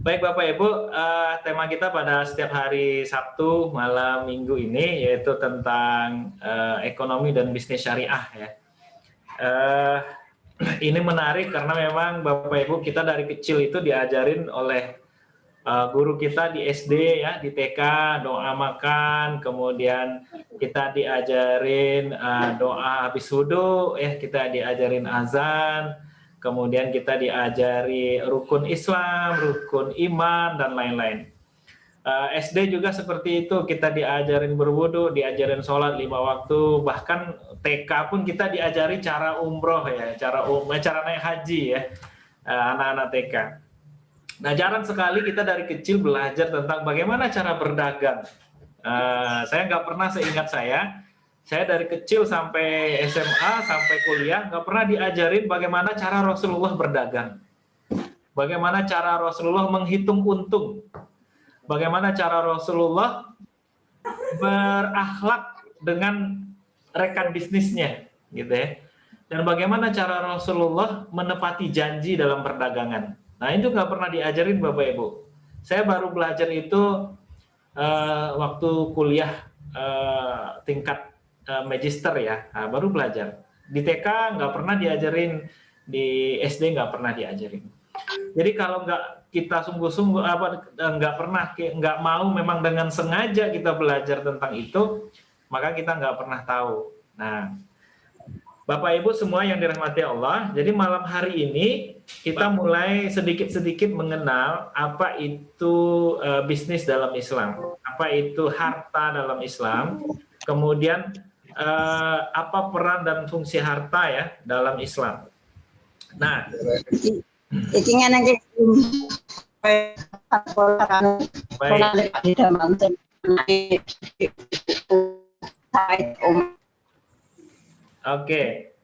Baik Bapak Ibu, tema kita pada setiap hari Sabtu malam Minggu ini yaitu tentang ekonomi dan bisnis syariah ya. Ini menarik karena memang Bapak Ibu kita dari kecil itu diajarin oleh guru kita di SD ya, di TK doa makan, kemudian kita diajarin doa habis wudhu ya, kita diajarin azan, kemudian kita diajari rukun Islam, rukun iman dan lain-lain. SD juga seperti itu, kita diajarin berwudu, diajarin sholat 5 waktu, bahkan TK pun kita diajari cara umroh ya, cara naik haji ya, anak-anak TK. Nah, jarang sekali kita dari kecil belajar tentang bagaimana cara berdagang. Saya nggak pernah, seingat saya dari kecil sampai SMA, sampai kuliah, nggak pernah diajarin bagaimana cara Rasulullah berdagang. Bagaimana cara Rasulullah menghitung untung. Bagaimana cara Rasulullah berakhlak dengan rekan bisnisnya, gitu ya. Dan bagaimana cara Rasulullah menepati janji dalam perdagangan. Nah, itu nggak pernah diajarin Bapak Ibu. Saya baru belajar itu waktu kuliah tingkat magister ya, baru belajar. Di TK nggak pernah diajarin, di SD nggak pernah diajarin. Jadi kalau nggak kita sungguh-sungguh nggak mau memang dengan sengaja kita belajar tentang itu, maka kita nggak pernah tahu. Nah, Bapak Ibu semua yang dirahmati Allah, jadi malam hari ini kita mulai sedikit-sedikit mengenal apa itu bisnis dalam Islam, apa itu harta dalam Islam, kemudian apa peran dan fungsi harta ya dalam Islam. Nah, Oke.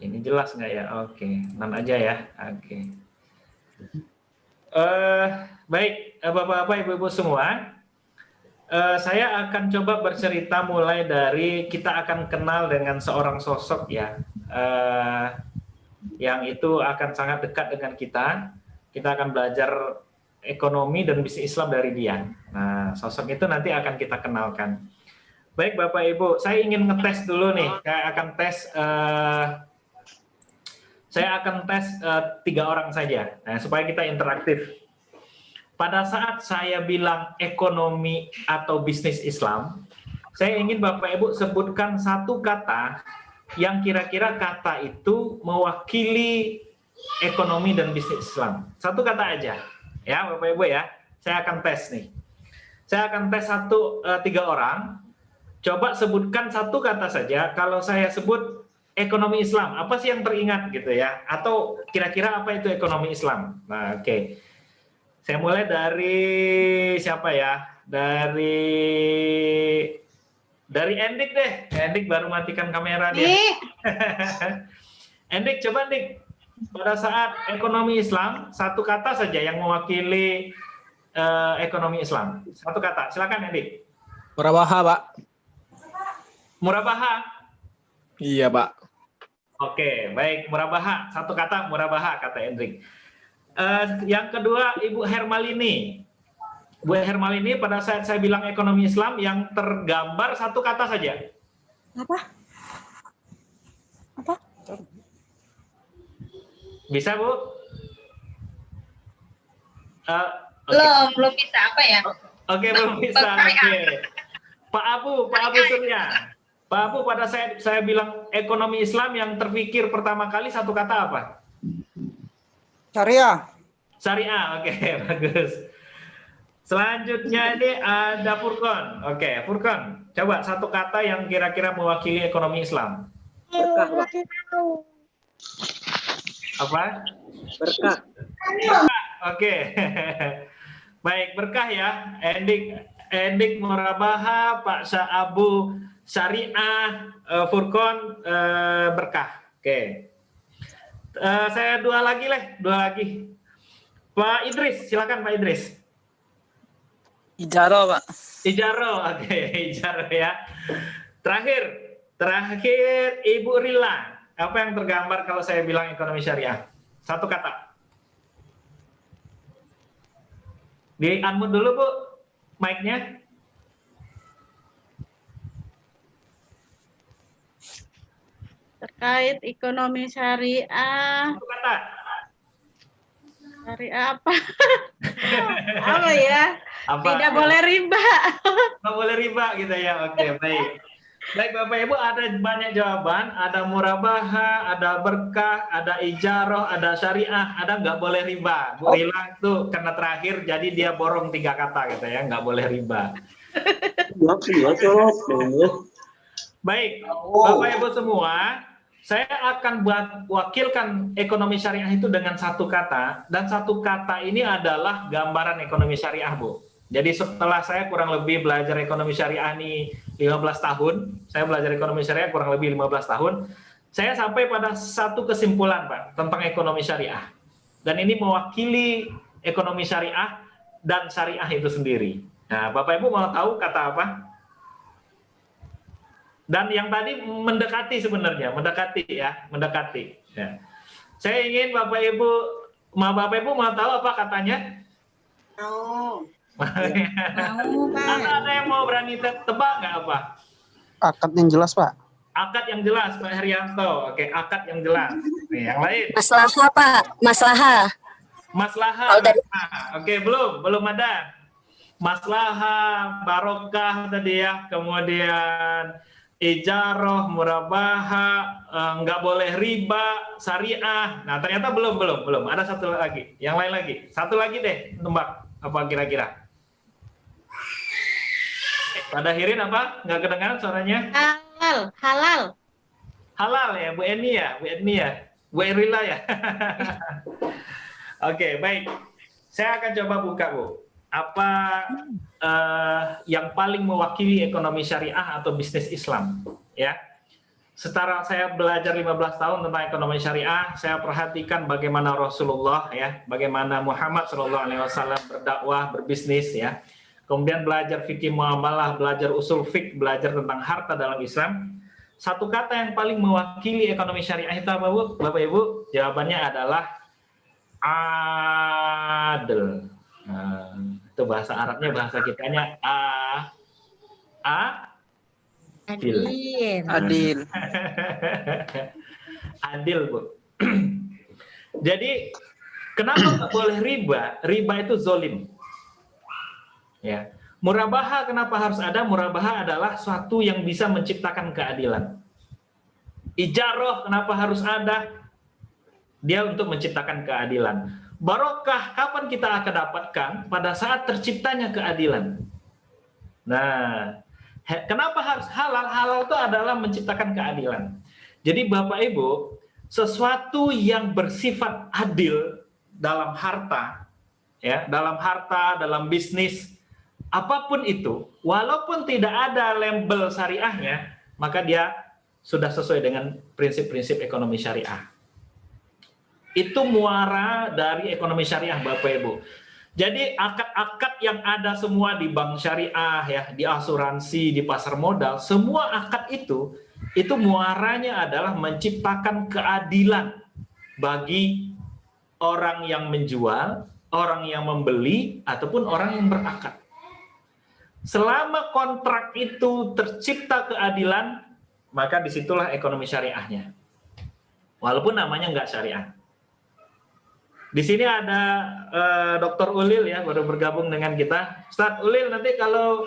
Ini jelas nggak ya? Oke, non aja ya. Oke. Baik, Bapak-bapak, Ibu-ibu semua. Saya akan coba bercerita mulai dari kita akan kenal dengan seorang sosok ya, yang itu akan sangat dekat dengan kita. Kita akan belajar ekonomi dan bisnis Islam dari dia. Nah, sosok itu nanti akan kita kenalkan. Baik Bapak Ibu, saya ingin ngetes dulu nih. Saya akan tes 3 orang saja, nah, supaya kita interaktif. Pada saat saya bilang ekonomi atau bisnis Islam, saya ingin Bapak Ibu sebutkan satu kata yang kira-kira kata itu mewakili ekonomi dan bisnis Islam. Satu kata aja, ya Bapak Ibu ya. Saya akan tes nih. Saya akan tes 3 orang. Coba sebutkan satu kata saja. Kalau saya sebut ekonomi Islam, apa sih yang teringat gitu ya? Atau kira-kira apa itu ekonomi Islam? Nah, oke. Saya mulai dari siapa ya? Dari Endik deh. Endik baru matikan kamera dia. Endik, coba Endik. Pada saat ekonomi Islam, satu kata saja yang mewakili ekonomi Islam. Satu kata. Silakan Endik. Murabaha, Pak. Murabaha. Iya, Pak. Oke, baik. Murabaha. Satu kata murabaha, kata Endik. Yang kedua, Ibu Hermalini. Bu Hermalini, pada saat saya bilang ekonomi Islam, yang tergambar satu kata saja. Apa? Bisa, Bu? Belum bisa apa ya? Oke, belum bisa. Oke. Pak Abu Surya. Pak Abu, pada saat saya bilang ekonomi Islam yang terpikir pertama kali satu kata apa? Syariah. Syariah, oke, bagus. Selanjutnya ini ada Furkon. Oke, Furkon, coba satu kata yang kira-kira mewakili ekonomi Islam. Berkah, Pak. Apa? Berkah. Berkah, oke. Baik, berkah ya. Endik Murabaha, Pak Abu Syariah, Furkon berkah. Oke. Saya dua lagi. Pak Idris, silakan Pak Idris. Ijaro, Pak. Ijaro, oke, Ijaro ya. Terakhir, Terakhir, Ibu Rila. Apa yang tergambar kalau saya bilang ekonomi syariah? Satu kata. Di-unmute dulu, Bu, mic-nya. Terkait ekonomi syariah. Satu kata. Syariah apa? Apa ya? Apa? Tidak boleh riba. Nggak boleh riba gitu ya. Oke, baik. Baik Bapak Ibu, ada banyak jawaban. Ada murabaha, ada berkah, ada ijaroh, ada syariah, ada nggak boleh riba. Bu Rila tuh karena terakhir, jadi dia borong 3 kata gitu ya, nggak boleh riba. Baik, Bapak Ibu semua, saya akan wakilkan ekonomi syariah itu dengan satu kata, dan satu kata ini adalah gambaran ekonomi syariah, Bu. Jadi setelah saya kurang lebih belajar ekonomi syariah ini 15 tahun, saya belajar ekonomi syariah kurang lebih 15 tahun, saya sampai pada satu kesimpulan, Pak, tentang ekonomi syariah. Dan ini mewakili ekonomi syariah dan syariah itu sendiri. Nah, Bapak Ibu mau tahu kata apa? Dan yang tadi mendekati sebenarnya, mendekati. Ya. Saya ingin Bapak Ibu mau tahu apa katanya? Mau, Pak. Ada yang mau berani tebak nggak apa? Akad yang jelas, Pak. Akad yang jelas, Pak Herianto. Oke, akad yang jelas. Nih, yang lain. Maslahah, Pak. Maslahah. Maslahah. Kalau dari- Oke, belum ada. Maslahah, barokah tadi ya, kemudian ijaroh, murabaha, nggak boleh riba, syariah. Nah, ternyata belum. Ada satu lagi. Yang lain lagi. Satu lagi deh, tembak. Apa kira-kira? Pada Hirin apa? Nggak kedengaran suaranya? Halal. Halal ya, Bu Eni ya, Bu Erila ya. Oke, baik. Saya akan coba buka, Bu. Apa yang paling mewakili ekonomi syariah atau bisnis Islam? Ya. Setelah saya belajar 15 tahun tentang ekonomi syariah, saya perhatikan bagaimana Rasulullah ya, bagaimana Muhammad SAW berdakwah, berbisnis ya. Kemudian belajar fikih muamalah, belajar usul fik, belajar tentang harta dalam Islam. Satu kata yang paling mewakili ekonomi syariah itu apa, Bu? Bapak Ibu? Jawabannya adalah adil. Nah, itu bahasa Arabnya, bahasa kitanya adil. Adil. Adil, Bu. Jadi kenapa nggak boleh riba? Riba itu zolim. Ya. Murabaha kenapa harus ada? Murabaha adalah suatu yang bisa menciptakan keadilan. Ijaroh kenapa harus ada? Dia untuk menciptakan keadilan. Barokah kapan kita akan dapatkan? Pada saat terciptanya keadilan. Nah, kenapa harus halal? Halal itu adalah menciptakan keadilan. Jadi Bapak Ibu, sesuatu yang bersifat adil dalam harta, ya, dalam bisnis, apapun itu, walaupun tidak ada label syariahnya, maka dia sudah sesuai dengan prinsip-prinsip ekonomi syariah. Itu muara dari ekonomi syariah, Bapak Ibu. Jadi akad-akad yang ada semua di bank syariah, ya, di asuransi, di pasar modal, semua akad itu muaranya adalah menciptakan keadilan bagi orang yang menjual, orang yang membeli, ataupun orang yang berakad. Selama kontrak itu tercipta keadilan, maka disitulah ekonomi syariahnya. Walaupun namanya nggak syariah. Di sini ada Dr. Ulil ya, baru bergabung dengan kita. Ustadz Ulil, nanti kalau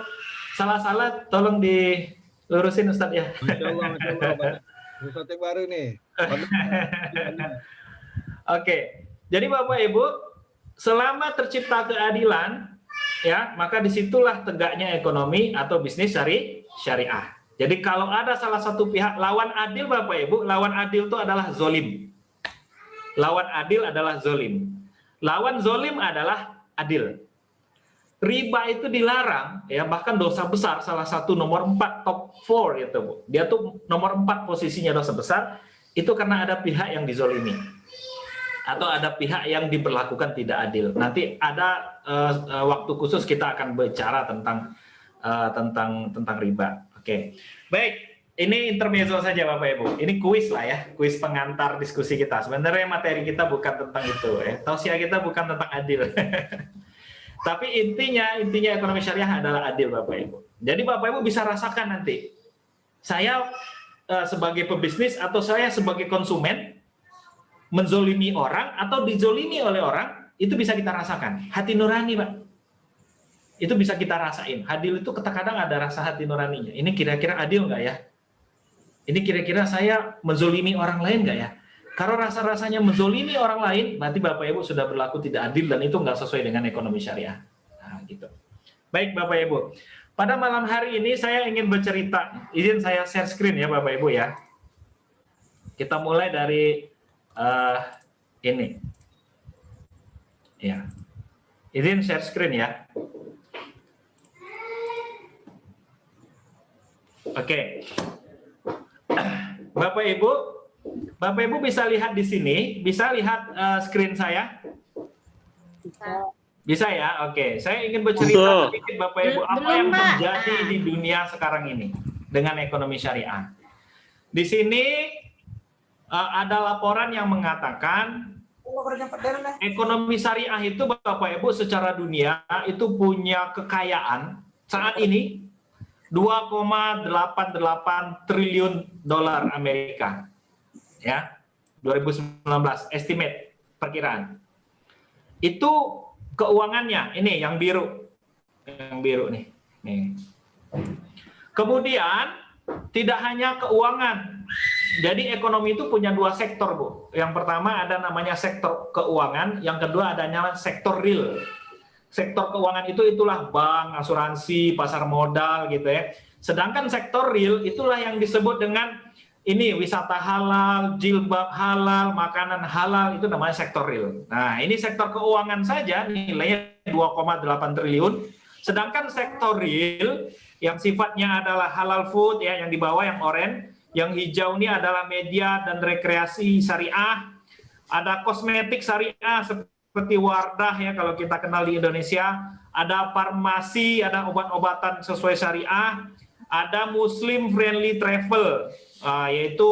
salah-salah tolong dilurusin Ustadz ya. Masya Allah. Ustadz yang baru nih. Oke, jadi Bapak Ibu, selama tercipta keadilan, ya, maka disitulah tegaknya ekonomi atau bisnis syariah. Jadi kalau ada salah satu pihak lawan adil, Bapak Ibu, lawan adil itu adalah zolim. Lawan adil adalah zolim. Lawan zolim adalah adil. Riba itu dilarang, ya, bahkan dosa besar, salah satu nomor 4 top 4 itu, Bu. Dia tuh nomor 4 posisinya dosa besar, itu karena ada pihak yang dizolimi. Atau ada pihak yang diperlakukan tidak adil. Nanti ada waktu khusus kita akan bicara tentang riba. Oke. Baik, ini intermezzo saja Bapak Ibu. Ini kuis lah ya, kuis pengantar diskusi kita. Sebenarnya materi kita bukan tentang itu ya. Tausiah kita bukan tentang adil. Tapi intinya ekonomi syariah adalah adil Bapak Ibu. Jadi Bapak Ibu bisa rasakan nanti. Saya sebagai pebisnis atau saya sebagai konsumen menzolimi orang atau dizolimi oleh orang, itu bisa kita rasakan. Hati nurani Pak. Itu bisa kita rasain. Adil itu kadang ada rasa hati nuraninya. Ini kira-kira adil nggak ya? Ini kira-kira saya menzolimi orang lain nggak ya? Kalau rasa-rasanya menzolimi orang lain, berarti Bapak Ibu sudah berlaku tidak adil dan itu nggak sesuai dengan ekonomi syariah. Nah, gitu. Baik Bapak Ibu. Pada malam hari ini saya ingin bercerita. Izin saya share screen ya Bapak Ibu ya. Kita mulai dari ini. Ya. Izin share screen ya. Oke. Bapak Ibu bisa lihat di sini, bisa lihat screen saya? Bisa ya, oke. Saya ingin bercerita sedikit Bapak Ibu apa yang terjadi di dunia sekarang ini dengan ekonomi syariah. Di sini ada laporan yang mengatakan ekonomi syariah itu Bapak Ibu secara dunia itu punya kekayaan saat ini 2,88 triliun dolar Amerika. Ya. 2019 estimate perkiraan. Itu keuangannya, ini yang biru. Yang biru nih. Nih. Kemudian tidak hanya keuangan. Jadi ekonomi itu punya dua sektor, Bu. Yang pertama ada namanya sektor keuangan, yang kedua adanya sektor real. Sektor keuangan itulah bank, asuransi, pasar modal gitu ya. Sedangkan sektor real itulah yang disebut dengan ini wisata halal, jilbab halal, makanan halal, itu namanya sektor real. Nah, ini sektor keuangan saja nilainya 2,8 triliun. Sedangkan sektor real yang sifatnya adalah halal food ya, yang di bawah yang oranye, yang hijau ini adalah media dan rekreasi syariah, ada kosmetik syariah seperti Wardah ya kalau kita kenal di Indonesia, ada farmasi, ada obat-obatan sesuai syariah, ada Muslim friendly travel, yaitu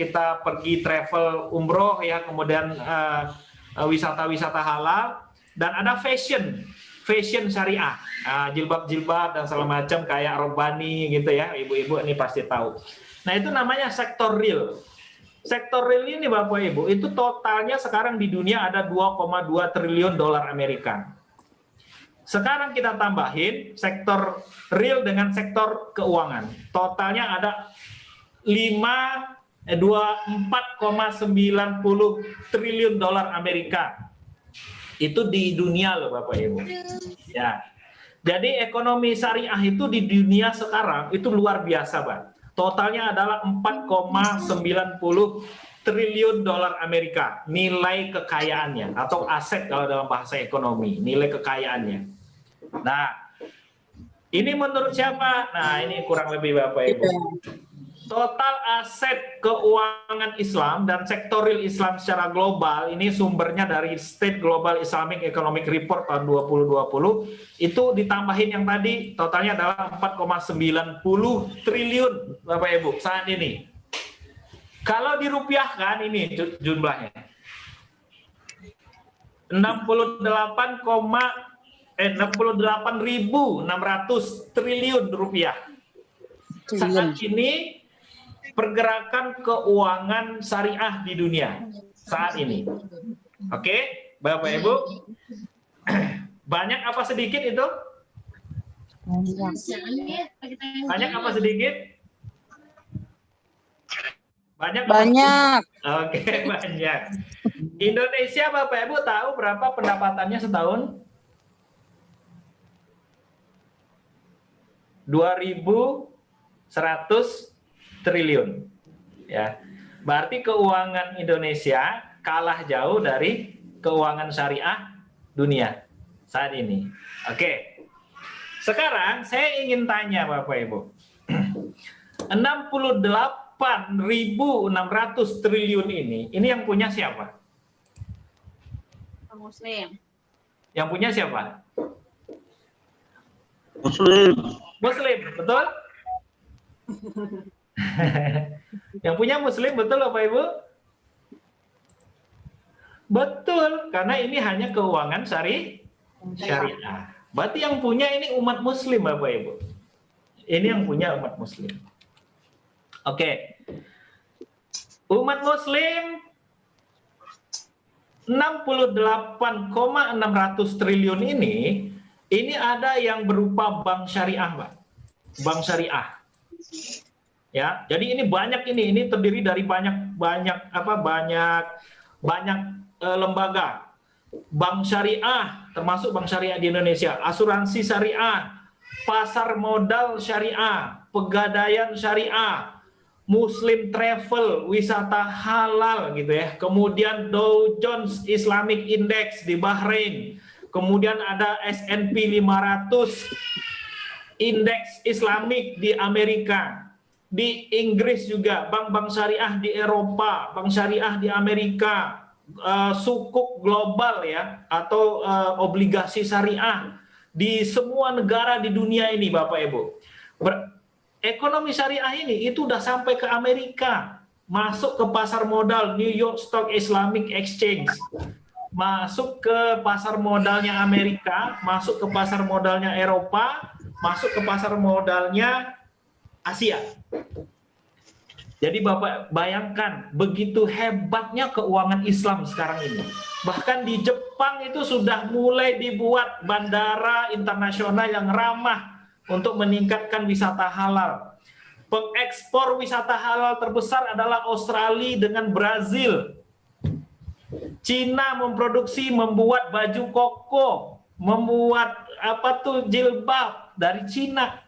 kita pergi travel umroh ya, kemudian wisata-wisata halal, dan ada fashion syariah, jilbab-jilbab dan segala macam kayak robani gitu ya, ibu-ibu ini pasti tahu. Nah itu namanya sektor real. Sektor real ini Bapak Ibu, itu totalnya sekarang di dunia ada 2,2 triliun dolar Amerika. Sekarang kita tambahin sektor real dengan sektor keuangan. Totalnya ada 4,90 triliun dolar Amerika. Itu di dunia loh Bapak Ibu. Ya. Jadi ekonomi syariah itu di dunia sekarang itu luar biasa, Pak. Totalnya adalah 4,90 triliun dolar Amerika nilai kekayaannya atau aset kalau dalam bahasa ekonomi, nilai kekayaannya. Nah, ini menurut siapa? Nah, ini kurang lebih Bapak Ibu. Total aset keuangan Islam dan sektor real Islam secara global, ini sumbernya dari State Global Islamic Economic Report tahun 2020, itu ditambahin yang tadi, totalnya adalah 4,90 triliun Bapak Ibu saat ini. Kalau dirupiahkan ini jumlahnya 68.600 triliun rupiah. Saat ini pergerakan keuangan syariah di dunia saat ini. Oke, Bapak Ibu. Banyak apa sedikit itu? Banyak apa sedikit? Banyak. Oke, banyak. Indonesia Bapak Ibu tahu berapa pendapatannya setahun? 2.100 triliun. Ya. Berarti keuangan Indonesia kalah jauh dari keuangan syariah dunia saat ini. Oke. Sekarang saya ingin tanya Bapak Ibu. 68.600 triliun ini yang punya siapa? Muslim. Yang punya siapa? Muslim. Muslim, betul? Yang punya Muslim, betul Bapak Ibu? Betul, karena ini hanya keuangan syariah. Berarti yang punya ini umat Muslim, Bapak Ibu. Ini yang punya umat Muslim. Oke. Umat Muslim 68,600 triliun ini ada yang berupa bank syariah, Pak. Bank syariah. Ya, jadi ini banyak ini terdiri dari banyak lembaga. Bank syariah, termasuk bank syariah di Indonesia, asuransi syariah, pasar modal syariah, pegadaian syariah, Muslim travel, wisata halal gitu ya. Kemudian Dow Jones Islamic Index di Bahrain. Kemudian ada S&P 500 indeks Islamik di Amerika. Di Inggris juga bank-bank syariah di Eropa, bank syariah di Amerika, sukuk global ya atau obligasi syariah di semua negara di dunia ini, Bapak Ibu. Ekonomi syariah ini itu udah sampai ke Amerika, masuk ke pasar modal New York Stock Islamic Exchange, masuk ke pasar modalnya Amerika, masuk ke pasar modalnya Eropa, masuk ke pasar modalnya Asia. Jadi Bapak bayangkan begitu hebatnya keuangan Islam sekarang ini. Bahkan di Jepang itu sudah mulai dibuat bandara internasional yang ramah untuk meningkatkan wisata halal. Pengekspor wisata halal terbesar adalah Australia dengan Brazil. Cina membuat baju koko, membuat jilbab dari Cina.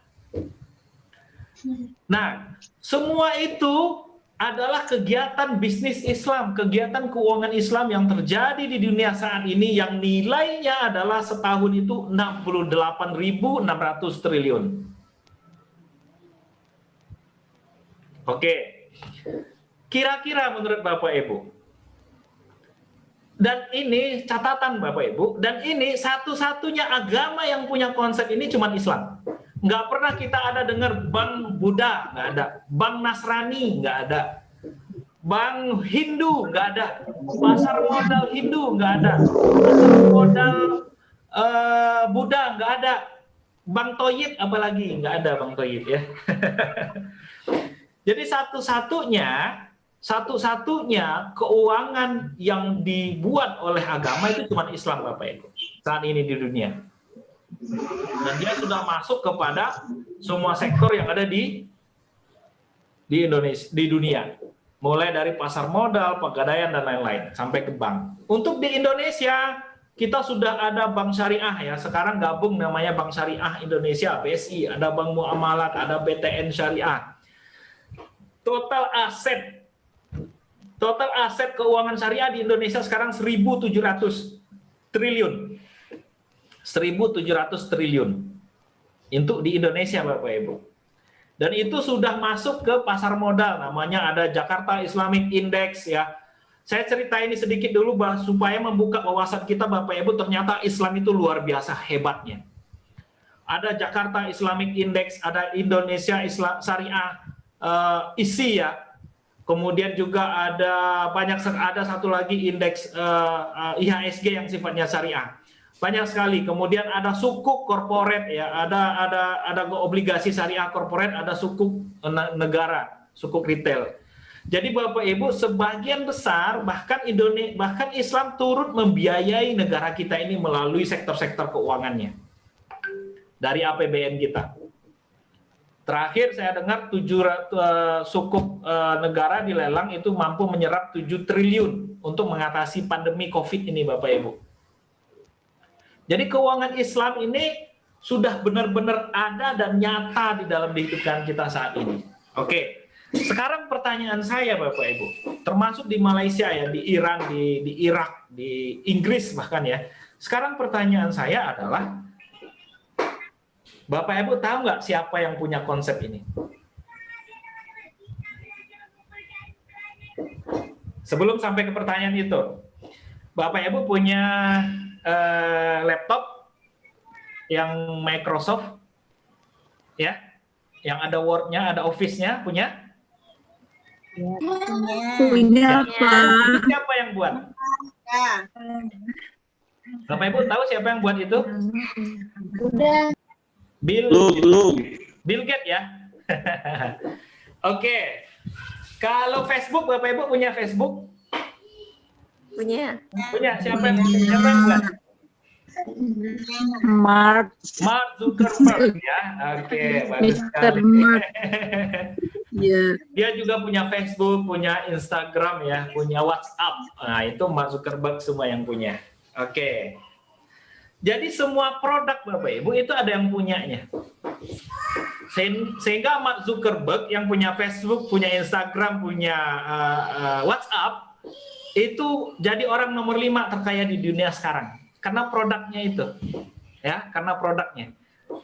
Nah, semua itu adalah kegiatan bisnis Islam, kegiatan keuangan Islam yang terjadi di dunia saat ini yang nilainya adalah setahun itu 68.600 triliun. Oke. Kira-kira menurut Bapak Ibu, dan ini catatan Bapak Ibu, dan ini satu-satunya agama yang punya konsep ini cuma Islam. Nggak pernah kita ada dengar bank Buddha, nggak ada. Bank Nasrani, nggak ada. Bank Hindu, nggak ada. Pasar modal Hindu, nggak ada. Pasar modal Buddha, nggak ada. Bank Toyib, apalagi nggak ada Bank Toyib ya. Jadi satu-satunya keuangan yang dibuat oleh agama itu cuma Islam, Bapak Ibu. Saat ini di dunia. Dan dia sudah masuk kepada semua sektor yang ada di Indonesia, di dunia, mulai dari pasar modal, pegadaian dan lain-lain sampai ke bank. Untuk di Indonesia kita sudah ada bank syariah ya, sekarang gabung namanya Bank Syariah Indonesia (BSI), ada Bank Muamalat, ada BTN Syariah. Total aset keuangan syariah di Indonesia sekarang 1.700 triliun. 1.700 triliun untuk di Indonesia, Bapak Ibu. Dan itu sudah masuk ke pasar modal, namanya ada Jakarta Islamic Index ya. Saya cerita ini sedikit dulu supaya membuka wawasan kita, Bapak Ibu, ternyata Islam itu luar biasa hebatnya. Ada Jakarta Islamic Index, ada Indonesia Islam Syariah ISI ya. Kemudian juga ada satu lagi indeks IHSG yang sifatnya syariah. Banyak sekali. Kemudian ada sukuk korporat ya, ada obligasi syariah korporat, ada sukuk negara, sukuk retail. Jadi Bapak Ibu, sebagian besar bahkan Islam turut membiayai negara kita ini melalui sektor-sektor keuangannya dari APBN kita. Terakhir saya dengar sukuk negara dilelang itu mampu menyerap 7 triliun untuk mengatasi pandemi COVID ini, Bapak Ibu. Jadi keuangan Islam ini sudah benar-benar ada dan nyata di dalam kehidupan kita saat ini. Oke, sekarang pertanyaan saya Bapak Ibu, termasuk di Malaysia ya, di Iran, di Irak, di Inggris bahkan ya. Sekarang pertanyaan saya adalah, Bapak Ibu tahu nggak siapa yang punya konsep ini? Sebelum sampai ke pertanyaan itu, Bapak Ibu punya laptop yang Microsoft ya, yang ada Word-nya, ada Office-nya, punya? Punya. Itu siapa yang buat? Ya. Bapak Ibu tahu siapa yang buat itu? Udah. Bill Gates ya. Oke. Kalau Facebook, Bapak Ibu punya Facebook? Punya. Punya. Siapa yang buat? Mark Mark Zuckerberg ya. Oke, bagus Mr. sekali. Mark. Ya. Dia juga punya Facebook, punya Instagram ya, punya WhatsApp. Nah, itu Mark Zuckerberg semua yang punya. Oke. Jadi semua produk Bapak Ibu itu ada yang punyanya. Sehingga Mark Zuckerberg yang punya Facebook, punya Instagram, punya WhatsApp, itu jadi orang nomor 5 terkaya di dunia sekarang. Karena produknya itu. Ya, karena produknya.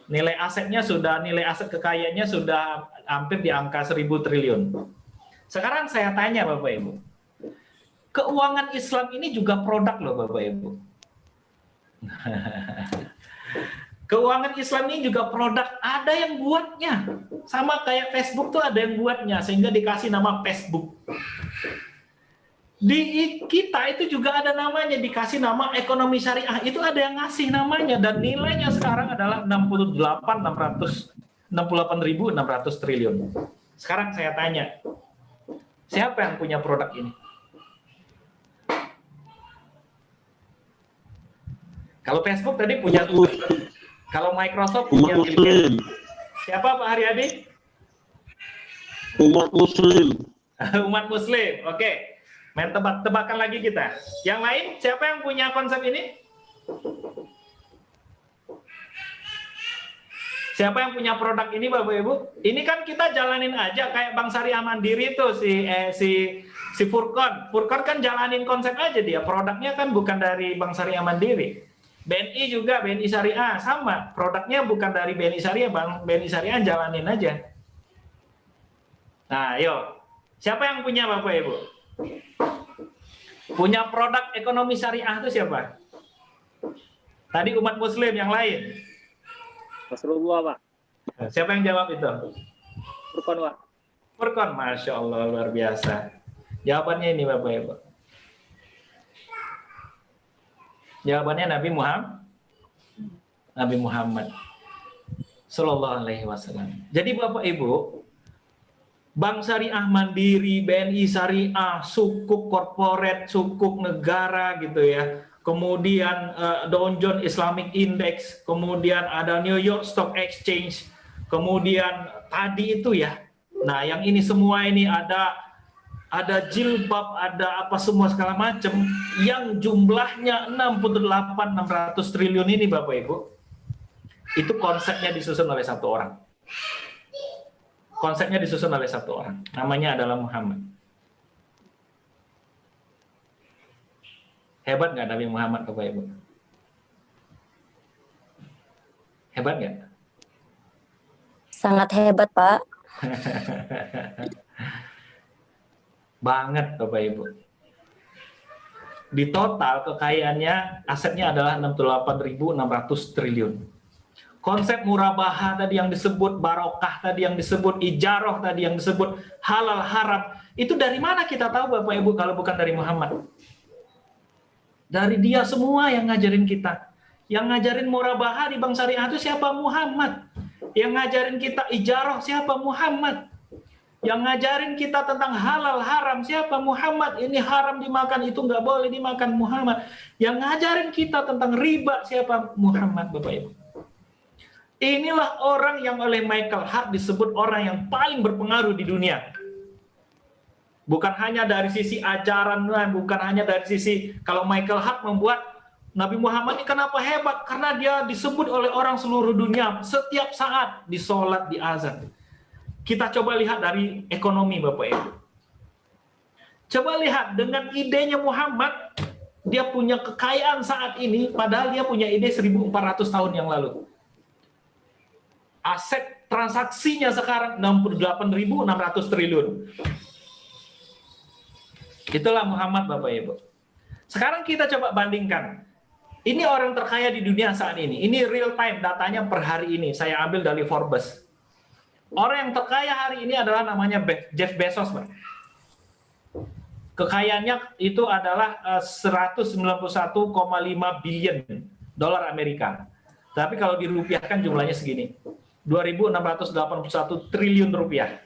Nilai aset kekayaannya sudah hampir di angka 1.000 triliun. Sekarang saya tanya Bapak Ibu. Keuangan Islam ini juga produk loh Bapak Ibu. Keuangan Islam ini juga produk, ada yang buatnya. Sama kayak Facebook tuh ada yang buatnya, sehingga dikasih nama Facebook. Di kita itu juga ada namanya, dikasih nama ekonomi syariah, itu ada yang ngasih namanya, dan nilainya sekarang adalah 68.600 triliun. Sekarang saya tanya, siapa yang punya produk ini? Kalau Facebook tadi punya, kalau Microsoft punya Bill Gates. Siapa Pak Haryadi? Umat Muslim. Umat Muslim. Oke. Main tebak-tebakan lagi kita. Yang lain, siapa yang punya konsep ini? Siapa yang punya produk ini Bapak Ibu? Ini kan kita jalanin aja kayak Bank Syariah Mandiri itu si Furqon. Furqon kan jalanin konsep aja dia. Produknya kan bukan dari Bank Syariah Mandiri. BNI juga, BNI Syariah sama. Produknya bukan dari BNI Syariah, BNI Syariah jalanin aja. Nah, yuk. Siapa yang punya Bapak Ibu? Punya produk ekonomi syariah itu siapa? Tadi umat Muslim, yang lain. Rasulullah, Pak. Siapa yang jawab itu? Furqon, Pak. Furqon, Masya Allah, luar biasa. Jawabannya ini Bapak Ibu. Jawabannya Nabi Muhammad Sallallahu Alaihi Wasallam. Jadi Bapak Ibu, Bank Syariah Mandiri, BNI Syariah, sukuk korporat, sukuk negara gitu ya. Kemudian Dow Jones Islamic Index, kemudian ada New York Stock Exchange, kemudian tadi itu ya. Nah, yang ini semua ini ada jilbab, ada apa semua segala macam yang jumlahnya 68.600 triliun ini Bapak Ibu. Itu konsepnya disusun oleh satu orang. Konsepnya disusun oleh satu orang. Namanya adalah Muhammad. Hebat nggak Nabi Muhammad Bapak Ibu? Hebat nggak? Sangat hebat, Pak. Banget Bapak Ibu. Di total kekayaannya, asetnya adalah 68.600 triliun. Konsep murabahah tadi yang disebut, barokah tadi yang disebut, ijarah tadi yang disebut, halal haram, itu dari mana kita tahu Bapak Ibu kalau bukan dari Muhammad? Dari dia semua yang ngajarin kita. Yang ngajarin murabahah di Bank Syariah itu siapa? Muhammad. Yang ngajarin kita ijarah siapa? Muhammad. Yang ngajarin kita tentang halal haram siapa? Muhammad. Ini haram dimakan, itu nggak boleh dimakan, Muhammad. Yang ngajarin kita tentang riba siapa? Muhammad, Bapak Ibu. Inilah orang yang oleh Michael Hart disebut orang yang paling berpengaruh di dunia. Bukan hanya dari sisi ajaran, bukan hanya dari sisi, kalau Michael Hart membuat Nabi Muhammad ini kenapa hebat? Karena dia disebut oleh orang seluruh dunia setiap saat di sholat, di azan. Kita coba lihat dari ekonomi Bapak Ibu. Coba lihat dengan idenya Muhammad, dia punya kekayaan saat ini, padahal dia punya ide 1400 tahun yang lalu. Aset transaksinya sekarang 68.600 triliun. Itulah Muhammad Bapak Ibu. Sekarang kita coba bandingkan. Ini orang terkaya di dunia saat ini. Ini real time datanya per hari ini. Saya ambil dari Forbes. Orang yang terkaya hari ini adalah namanya Jeff Bezos, Pak. Kekayaannya itu adalah 191,5 billion dolar Amerika. Tapi kalau dirupiahkan jumlahnya segini, 2.681 triliun rupiah.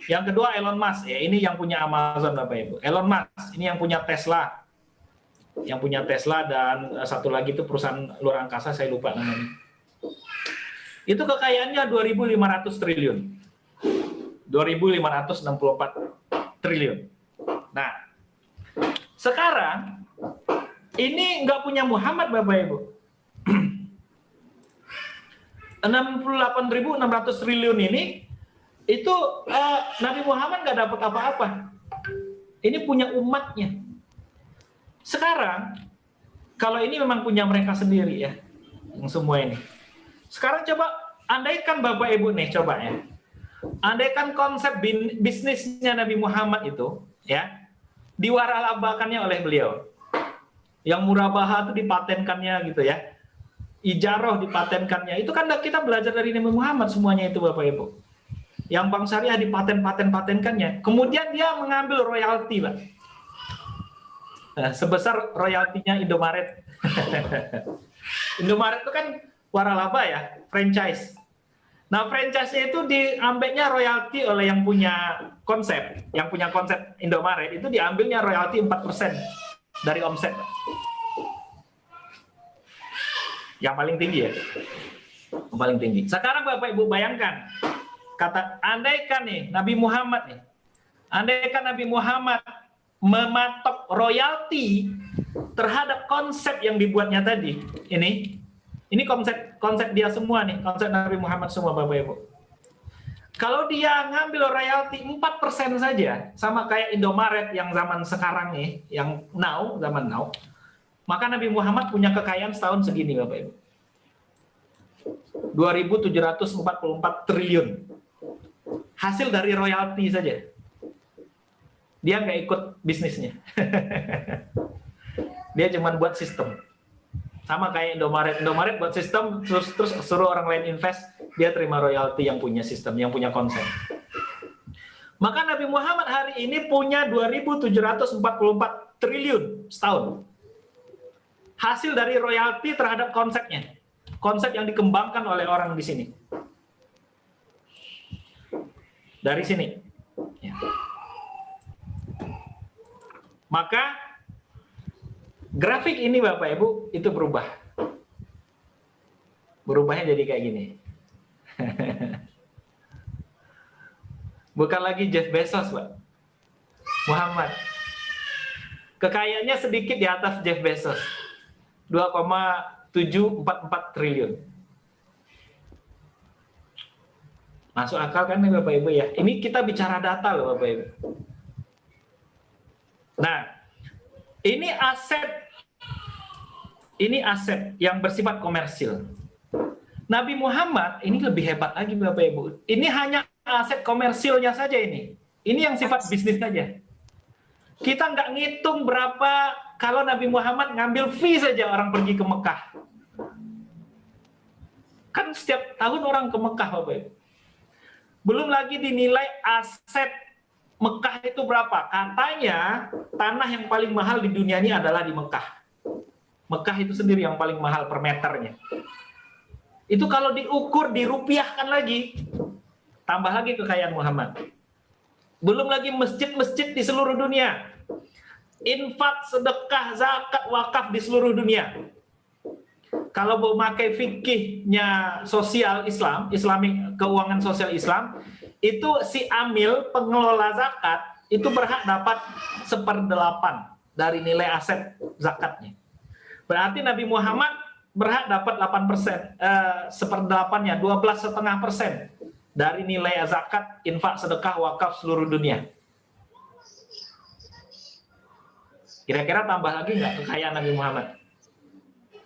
Yang kedua Elon Musk, ya ini yang punya Amazon Bapak Ibu. Elon Musk ini yang punya Tesla. Yang punya Tesla dan satu lagi itu perusahaan luar angkasa saya lupa namanya. Itu kekayaannya 2.500 triliun. 2.564 triliun. Nah, sekarang ini nggak punya Muhammad Bapak Ibu. 68.600 triliun ini itu Nabi Muhammad nggak dapat apa-apa. Ini punya umatnya. Sekarang kalau ini memang punya mereka sendiri ya, yang semua ini. Sekarang coba andaikan Bapak Ibu nih coba ya. Andaikan konsep bisnisnya Nabi Muhammad itu ya diwaralabakannya oleh beliau. Yang murabaha itu dipatenkannya gitu ya. Ijarah dipatenkannya. Itu kan kita belajar dari Nabi Muhammad semuanya itu Bapak Ibu. Yang Bank Syariah dipatenkannya. Kemudian dia mengambil royalti, Pak. Nah, sebesar royaltinya Indomaret. Indomaret itu kan waralaba ya, franchise. Nah, franchise itu diambilnya royalti oleh yang punya konsep. Yang punya konsep Indomaret itu diambilnya royalti 4% dari omset. Yang paling tinggi ya. Yang paling tinggi. Sekarang Bapak Ibu bayangkan, andaikan nih Nabi Muhammad nih. Andaikan Nabi Muhammad mematok royalti terhadap konsep yang dibuatnya tadi. Ini konsep dia semua nih, konsep Nabi Muhammad semua Bapak Ibu. Kalau dia ngambil royalti 4% saja, sama kayak Indomaret yang zaman sekarang nih, yang zaman now, maka Nabi Muhammad punya kekayaan setahun segini Bapak Ibu. 2.744 triliun. Hasil dari royalti saja. Dia nggak ikut bisnisnya. Dia cuma buat sistem. Sama kayak Indomaret. Indomaret buat sistem, terus suruh orang lain invest, dia terima royalti yang punya sistem, yang punya konsep. Maka Nabi Muhammad hari ini punya 2.744 triliun setahun. Hasil dari royalti terhadap konsepnya. Konsep yang dikembangkan oleh orang di sini. Dari sini. Ya. Maka grafik ini Bapak Ibu itu berubah. Berubahnya jadi kayak gini. Bukan lagi Jeff Bezos, Pak. Muhammad. Kekayaannya sedikit di atas Jeff Bezos. 2,744 triliun. Masuk akal kan Bapak Ibu ya? Ini kita bicara data loh Bapak Ibu. Nah, ini aset yang bersifat komersil. Nabi Muhammad ini lebih hebat lagi Bapak Ibu. Ini hanya aset komersilnya saja ini. Ini yang sifat bisnis saja. Kita nggak ngitung berapa kalau Nabi Muhammad ngambil fee saja orang pergi ke Mekah. Kan setiap tahun orang ke Mekah Bapak Ibu. Belum lagi dinilai aset Mekah itu berapa. Katanya tanah yang paling mahal di dunia ini adalah di Mekah. Mekah itu sendiri yang paling mahal per meternya. Itu kalau diukur, dirupiahkan lagi, tambah lagi kekayaan Muhammad. Belum lagi masjid-masjid di seluruh dunia. Infak, sedekah, zakat, wakaf di seluruh dunia. Kalau mau pakai fikihnya sosial Islam, Islamic keuangan sosial Islam, itu si amil pengelola zakat itu berhak dapat 1/8 dari nilai aset zakatnya. Berarti Nabi Muhammad berhak dapat 8%, 1/8-nya, 12,5% dari nilai zakat, infak, sedekah, wakaf seluruh dunia. Kira-kira tambah lagi nggak kekayaan Nabi Muhammad?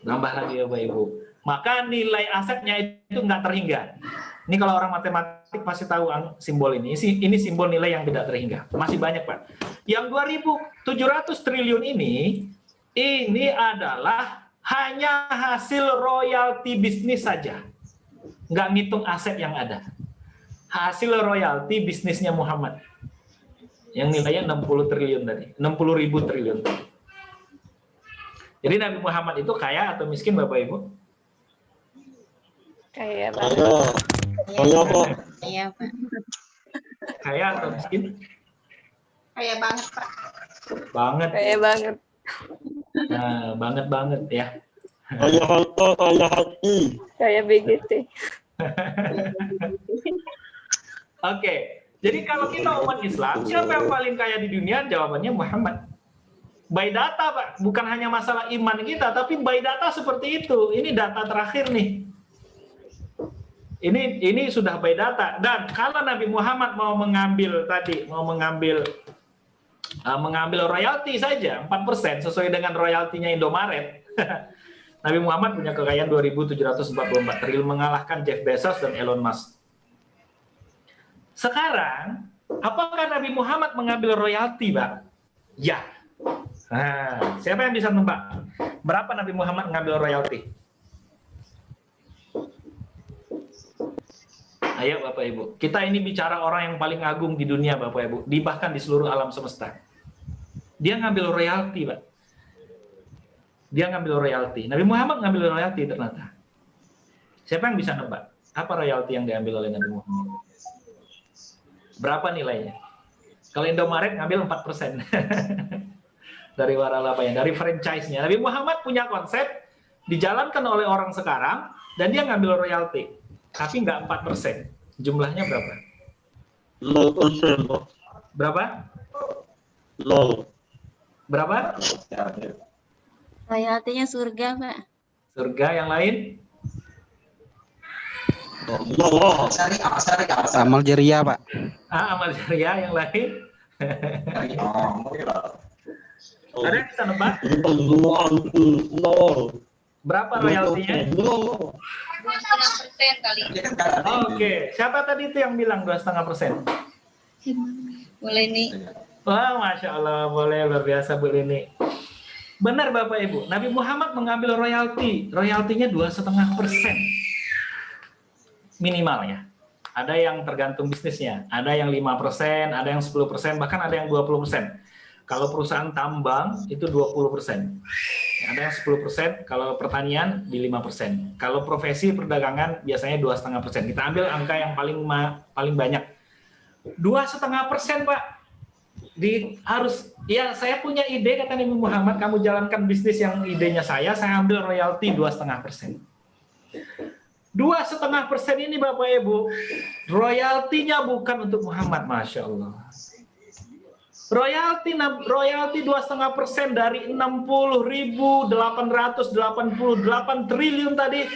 Tambah lagi ya Bapak Ibu. Maka nilai asetnya itu nggak terhingga. Ini kalau orang matematik pasti tahu simbol ini. Ini simbol nilai yang tidak terhingga. Masih banyak Pak. Yang 2.700 triliun ini adalah hanya hasil royalti bisnis saja. Nggak ngitung aset yang ada. Hasil royalti bisnisnya Muhammad. Yang nilainya 60 triliun tadi, 60.000 triliun. Jadi Nabi Muhammad itu kaya atau miskin Bapak Ibu? Kayak banget. Iya, Pak. Kaya atau miskin? Kayak banget, Pak. Banget. Kayak banget. Nah, banget ya. Kaya harta, kaya hati. Kayak BGT. Oke, jadi kalau kita umat Islam, siapa yang paling kaya di dunia? Jawabannya Muhammad. By data, Pak. Bukan hanya masalah iman kita, tapi by data seperti itu. Ini data terakhir nih. Ini sudah by data. Dan kalau Nabi Muhammad mau mengambil royalti saja 4% sesuai dengan royaltinya Indomaret. Nabi Muhammad punya kekayaan 2.744 triliun mengalahkan Jeff Bezos dan Elon Musk. Sekarang, apakah Nabi Muhammad mengambil royalti, Pak? Ya. Nah, siapa yang bisa nebak? Berapa Nabi Muhammad mengambil royalti? Ayo Bapak Ibu, kita ini bicara orang yang paling agung di dunia Bapak Ibu, bahkan di seluruh alam semesta. Dia ngambil royalti, Pak. Dia ngambil royalti. Nabi Muhammad ngambil royalti ternyata. Siapa yang bisa nebak? Apa royalti yang diambil oleh Nabi Muhammad? Berapa nilainya? Kalau Indomaret ngambil 4%. Dari waralabanya, dari franchise-nya. Nabi Muhammad punya konsep, dijalankan oleh orang sekarang, dan dia ngambil royalti. Tapi nggak 4%. Jumlahnya berapa? 0%. Berapa? 0. Berapa? Royaltinya surga, Pak. Surga, yang lain? Amal jariah, Pak. Amal jariah, yang lain? Ada yang bisa nebak? Berapa royaltinya? 2,5% kali. Oke, siapa tadi itu yang bilang 2,5%? Boleh nih. Wah, Masya Allah, boleh, luar biasa Bu Lini. Benar Bapak Ibu, Nabi Muhammad mengambil royaltinya 2,5% minimal ya. Ada yang tergantung bisnisnya, ada yang 5%, ada yang 10%, bahkan ada yang 20%. Kalau perusahaan tambang itu 20%. Ada yang 10%, kalau pertanian di 5%. Kalau profesi perdagangan biasanya 2,5%. Kita ambil angka yang paling banyak. 2,5%, Pak. Saya punya ide kata Nabi Muhammad, kamu jalankan bisnis yang idenya saya ambil royalti 2,5%. 2,5% ini Bapak Ibu, royaltinya bukan untuk Muhammad, Masya Allah. Royalti 2,5% dari 60.888 triliun tadi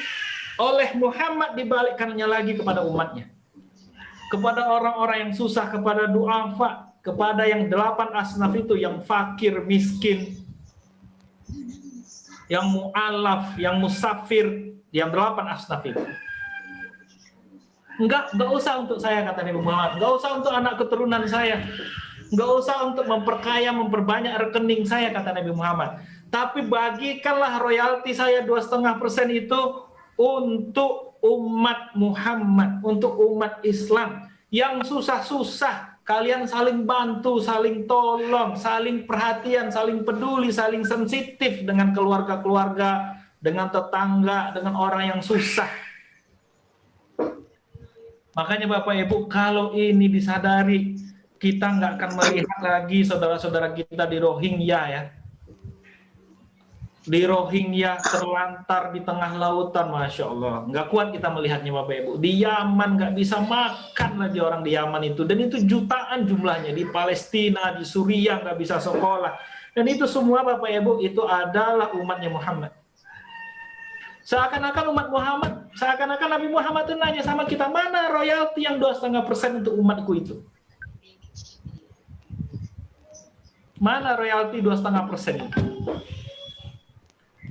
oleh Muhammad dibalikkannya lagi kepada umatnya. Kepada orang-orang yang susah, kepada du'afa, kepada yang 8 asnaf itu, yang fakir, miskin, yang mu'alaf, yang musafir, yang 8 asnaf itu. Enggak usah untuk saya, kata Nabi Muhammad. Enggak usah untuk anak keturunan saya. Enggak usah untuk memperbanyak rekening saya, kata Nabi Muhammad. Tapi bagikanlah royalti saya 2,5% itu untuk umat Muhammad, untuk umat Islam yang susah-susah. Kalian saling bantu, saling tolong, saling perhatian, saling peduli, saling sensitif dengan keluarga-keluarga, dengan tetangga, dengan orang yang susah. Makanya Bapak Ibu, kalau ini disadari, kita nggak akan melihat lagi saudara-saudara kita di Rohingya ya. Di Rohingya terlantar di tengah lautan, Masya Allah. Nggak kuat kita melihatnya Bapak Ibu. Di Yaman nggak bisa makan lagi orang di Yaman itu. Dan itu jutaan jumlahnya. Di Palestina, di Suriah nggak bisa sekolah. Dan itu semua Bapak Ibu, itu adalah umatnya Muhammad. Seakan-akan Nabi Muhammad itu nanya sama kita, mana royalti yang 2,5% untuk umatku itu? Mana royalti 2,5% itu?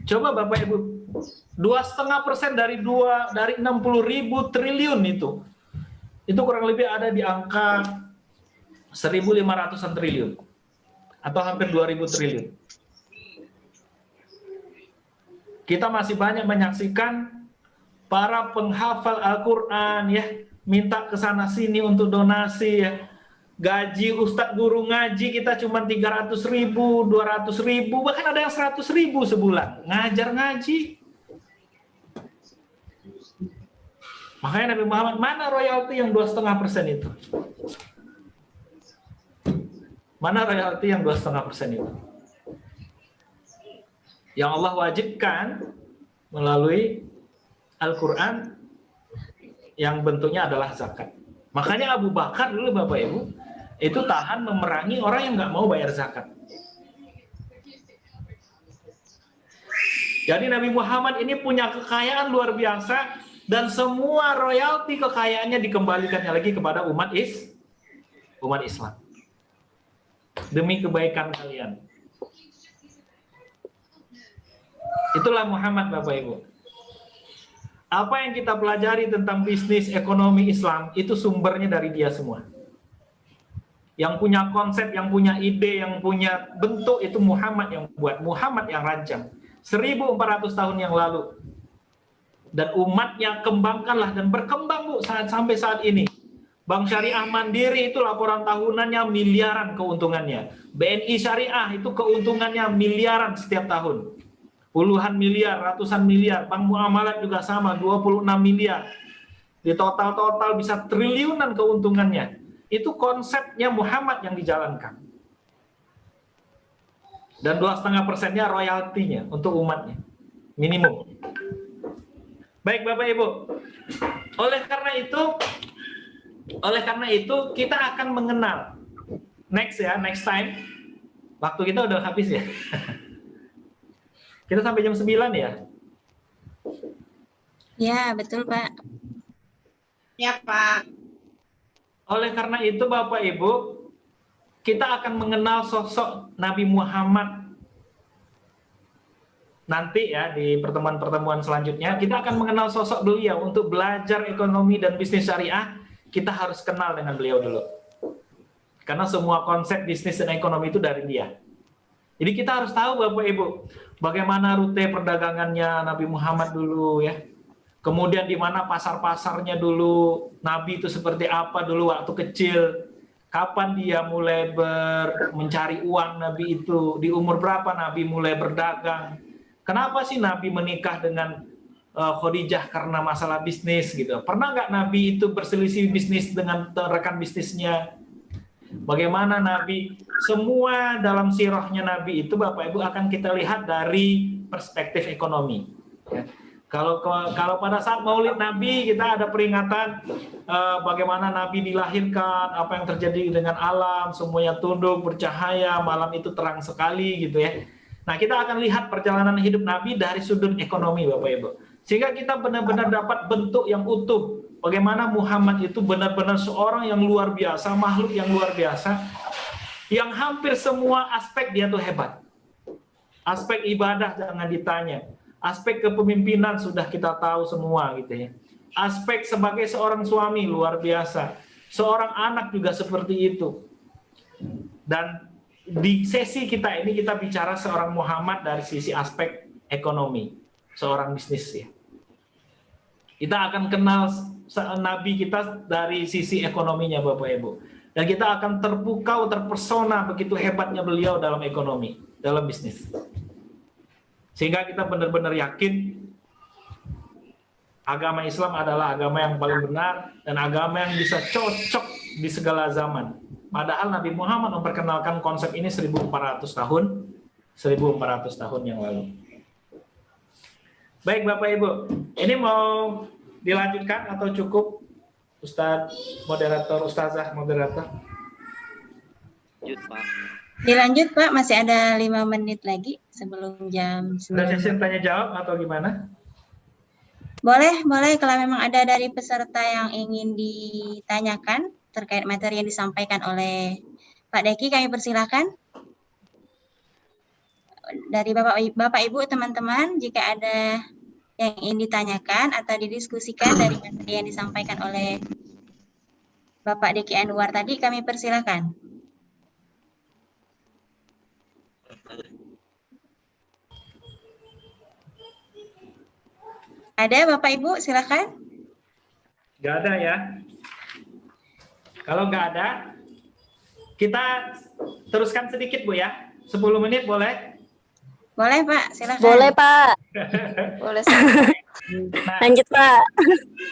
Coba Bapak Ibu, 2,5% dari 60.000 triliun itu kurang lebih ada di angka 1.500-an triliun atau hampir 2.000 triliun. Kita masih banyak menyaksikan para penghafal Al-Quran ya, minta ke sana sini untuk donasi ya. gaji ustadz guru ngaji kita cuma 300.000, 200.000, bahkan ada yang 100.000 sebulan ngajar ngaji. Makanya Nabi Muhammad, mana royalti yang 2,5% itu? Mana royalti yang 2,5% itu? Yang Allah wajibkan melalui Al-Quran yang bentuknya adalah zakat. Makanya Abu Bakar dulu Bapak Ibu itu tahan memerangi orang yang nggak mau bayar zakat. Jadi Nabi Muhammad ini punya kekayaan luar biasa dan semua royalti kekayaannya dikembalikannya lagi kepada umat Islam. Demi kebaikan kalian. Itulah Muhammad Bapak Ibu. Apa yang kita pelajari tentang bisnis ekonomi Islam itu sumbernya dari dia semua. Yang punya konsep, yang punya ide, yang punya bentuk itu Muhammad yang buat, Muhammad yang rancang. 1400 tahun yang lalu. Dan umatnya kembangkanlah dan berkembang Bu sampai saat ini. Bank Syariah Mandiri itu laporan tahunannya miliaran keuntungannya. BNI Syariah itu keuntungannya miliaran setiap tahun. Puluhan miliar, ratusan miliar. Bank Muamalat juga sama, 26 miliar. Di total bisa triliunan keuntungannya. Itu konsepnya Muhammad yang dijalankan. Dan 2,5%-nya royaltinya untuk umatnya. Minimum. Baik Bapak Ibu. Oleh karena itu kita akan mengenal. Next time. Waktu kita udah habis ya. Kita sampai jam 9 ya? Ya, betul Pak. Ya Pak. Oleh karena itu Bapak Ibu, kita akan mengenal sosok Nabi Muhammad. Nanti ya di pertemuan-pertemuan selanjutnya, kita akan mengenal sosok beliau. Untuk belajar ekonomi dan bisnis syariah, kita harus kenal dengan beliau dulu. Karena semua konsep bisnis dan ekonomi itu dari dia. Jadi kita harus tahu Bapak Ibu, bagaimana rute perdagangannya Nabi Muhammad dulu ya. Kemudian di mana pasar-pasarnya dulu, Nabi itu seperti apa dulu waktu kecil. Kapan dia mulai mencari uang Nabi itu, di umur berapa Nabi mulai berdagang. Kenapa sih Nabi menikah dengan Khadijah karena masalah bisnis gitu. Pernah nggak Nabi itu berselisih bisnis dengan rekan bisnisnya? Bagaimana Nabi, semua dalam sirahnya Nabi itu Bapak Ibu akan kita lihat dari perspektif ekonomi. Ya. Kalau pada saat Maulid Nabi kita ada peringatan bagaimana Nabi dilahirkan, apa yang terjadi dengan alam, semuanya tunduk, bercahaya, malam itu terang sekali gitu ya. Nah kita akan lihat perjalanan hidup Nabi dari sudut ekonomi Bapak Ibu. Sehingga kita benar-benar dapat bentuk yang utuh. Bagaimana Muhammad itu benar-benar seorang yang luar biasa, makhluk yang luar biasa, yang hampir semua aspek dia tuh hebat. Aspek ibadah jangan ditanya, aspek kepemimpinan sudah kita tahu semua gitu ya. Aspek sebagai seorang suami luar biasa, seorang anak juga seperti itu. Dan di sesi kita ini kita bicara seorang Muhammad dari sisi aspek ekonomi, seorang bisnis ya. Kita akan kenal Nabi kita dari sisi ekonominya Bapak Ibu. Dan kita akan terpukau, terpesona begitu hebatnya beliau dalam ekonomi, dalam bisnis. Sehingga kita benar-benar yakin agama Islam adalah agama yang paling benar dan agama yang bisa cocok di segala zaman. Padahal Nabi Muhammad memperkenalkan konsep ini 1400 tahun yang lalu. Baik Bapak Ibu, ini mau dilanjutkan atau cukup Ustadz moderator, Ustazah moderator? Lanjut Pak. Dilanjut Pak, masih ada 5 menit lagi sebelum jam 9. Ada sesi tanya jawab atau gimana? Boleh kalau memang ada dari peserta yang ingin ditanyakan terkait materi yang disampaikan oleh Pak Deki, kami persilakan. Dari Bapak Ibu teman-teman, jika ada yang ingin ditanyakan atau didiskusikan dari materi yang disampaikan oleh Bapak Deki Anwar tadi, kami persilakan. Ada Bapak Ibu, silakan. Nggak ada ya? Kalau nggak ada, Kita teruskan sedikit Bu ya. 10 menit boleh? Boleh Pak, silakan. Boleh, Pak. Boleh. Nah, Lanjut, Pak.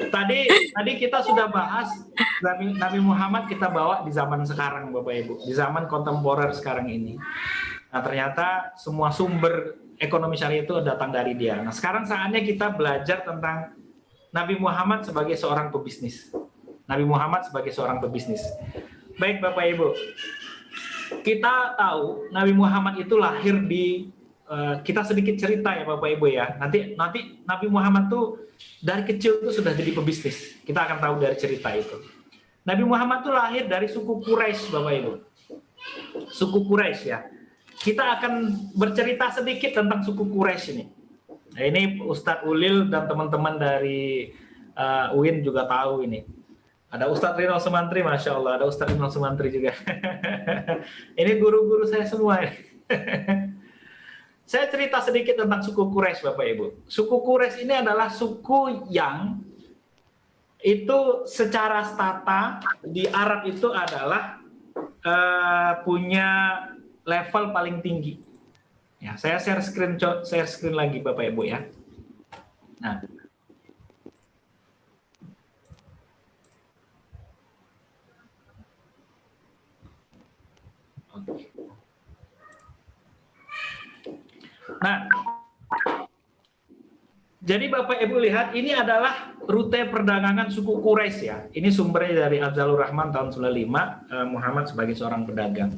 tadi kita sudah bahas Nabi Muhammad kita bawa di zaman sekarang Bapak Ibu, di zaman kontemporer sekarang ini. Nah, ternyata semua sumber ekonomi syariah itu datang dari dia. Nah, sekarang saatnya kita belajar tentang Nabi Muhammad sebagai seorang pebisnis. Nabi Muhammad sebagai seorang pebisnis. Baik Bapak Ibu, kita tahu Nabi Muhammad itu lahir di kita sedikit cerita ya Bapak Ibu ya. Nanti Nabi Muhammad tuh dari kecil tuh sudah jadi pebisnis. Kita akan tahu dari cerita itu. Nabi Muhammad tuh lahir dari suku Quraisy Bapak Ibu. Suku Quraisy ya. Kita akan bercerita sedikit tentang suku Quraisy ini. Nah, ini Ustadz Ulil dan teman-teman dari UIN juga tahu ini. Ada Ustadz Rino Sumantri, Masya Allah. Ada Ustadz Rino Sumantri juga. Ini guru-guru saya semua. Saya cerita sedikit tentang suku Quraisy Bapak Ibu. Suku Quraisy ini adalah suku yang itu secara stata di Arab itu adalah punya level paling tinggi. Ya, saya share screen lagi Bapak Ibu ya. Nah, oke. Nah, jadi Bapak Ibu lihat ini adalah rute perdagangan suku Quraisy ya. Ini sumbernya dari Afzalur Rahman tahun 95, Muhammad sebagai seorang pedagang.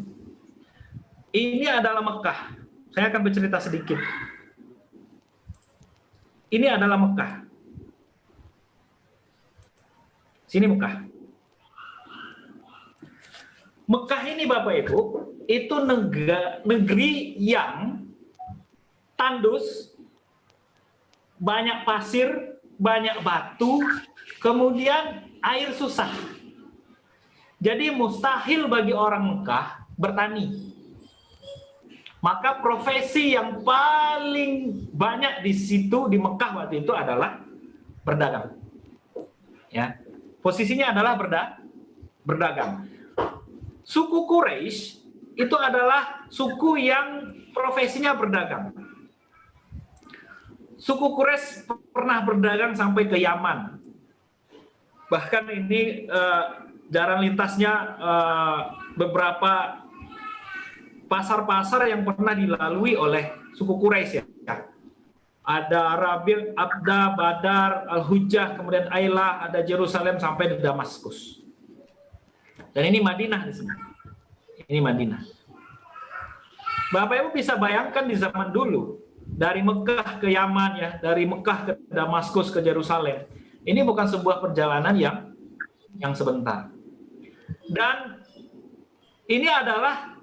Ini adalah Mekah. Saya akan bercerita sedikit. Ini adalah Mekah. Sini Mekah. Mekah ini Bapak Ibu, itu negeri yang tandus, banyak pasir, banyak batu, kemudian air susah. Jadi mustahil bagi orang Mekah bertani. Maka profesi yang paling banyak di situ di Mekah waktu itu adalah berdagang. Ya. Posisinya adalah berdagang. Suku Quraisy itu adalah suku yang profesinya berdagang. Suku Quraisy pernah berdagang sampai ke Yaman. Bahkan ini jalan lintasnya beberapa pasar-pasar yang pernah dilalui oleh suku Quraisy ya. Ada Rabil, Abda, Badar, Al-Hujjah, kemudian Ailah, ada Yerusalem sampai di Damaskus. Dan ini Madinah di sini. Ini Madinah. Bapak Ibu bisa bayangkan di zaman dulu dari Mekah ke Yaman ya, dari Mekah ke Damaskus ke Yerusalem. Ini bukan sebuah perjalanan yang sebentar. Dan ini adalah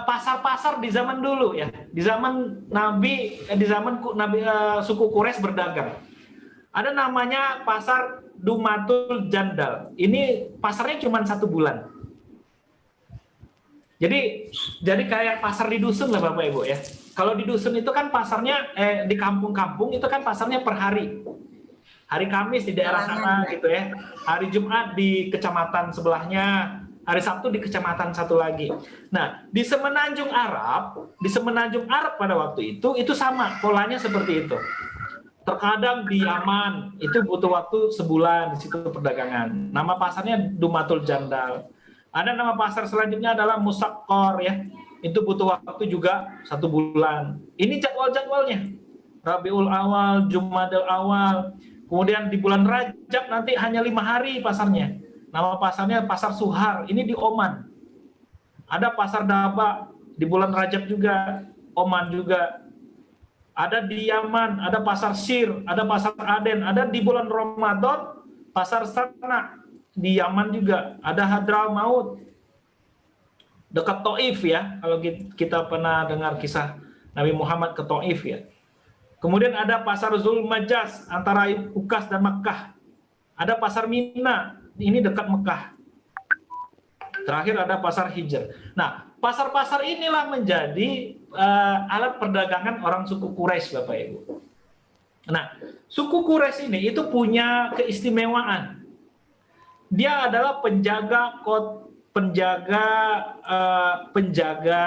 pasar-pasar di zaman dulu ya, di zaman Nabi, suku Quraisy berdagang. Ada namanya pasar Dumatul Jandal. Ini pasarnya cuma 1 bulan. Jadi kayak pasar di dusun lah Bapak Ibu ya. Kalau di dusun itu kan pasarnya di kampung-kampung itu kan pasarnya per hari. Hari Kamis di daerah sana gitu ya. Hari Jumat di kecamatan sebelahnya. Hari Sabtu di kecamatan satu lagi. Nah, di Semenanjung Arab pada waktu itu sama polanya seperti itu. Terkadang di Yaman itu butuh waktu sebulan di situ perdagangan. Nama pasarnya Dumatul Jandal. Ada nama pasar selanjutnya adalah Musaqqor ya. Itu butuh waktu juga 1 bulan. Ini jadwal-jadwalnya. Rabiul Awal, Jumadil Awal. Kemudian di bulan Rajab nanti hanya 5 hari pasarnya. Nama pasarnya Pasar Suhar, ini di Oman. Ada Pasar Daba di bulan Rajab juga, Oman juga. Ada di Yaman, ada Pasar Sir, ada Pasar Aden, ada di bulan Ramadan, Pasar Sana di Yaman juga. Ada Hadramaut, dekat Taif ya, kalau kita pernah dengar kisah Nabi Muhammad ke Taif ya. Kemudian ada Pasar Zulmajaz antara Ukas dan Makkah. Ada Pasar Mina, ini dekat Mekah. Terakhir ada Pasar Hijr. Nah, pasar-pasar inilah menjadi alat perdagangan orang suku Quraisy, Bapak Ibu. Nah, suku Quraisy ini itu punya keistimewaan. Dia adalah penjaga penjaga penjaga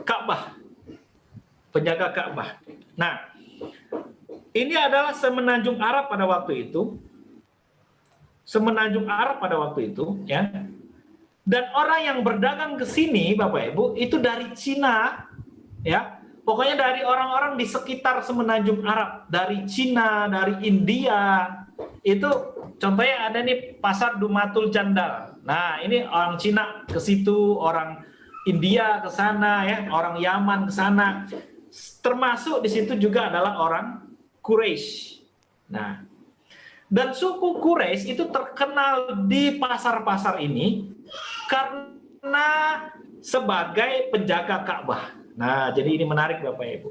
Ka'bah. Penjaga Ka'bah. Nah, ini adalah semenanjung Arab pada waktu itu. Semenanjung Arab pada waktu itu, ya. Dan orang yang berdagang ke sini, Bapak Ibu, itu dari Cina, ya. Pokoknya dari orang-orang di sekitar semenanjung Arab, dari Cina, dari India. Itu contohnya ada nih pasar Dumatul Jandal. Nah, ini orang Cina ke situ, orang India ke sana, ya, orang Yaman ke sana. Termasuk di situ juga adalah orang Quraisy. Nah, dan suku Quraisy itu terkenal di pasar-pasar ini karena sebagai penjaga Ka'bah. Nah, jadi ini menarik Bapak Ibu.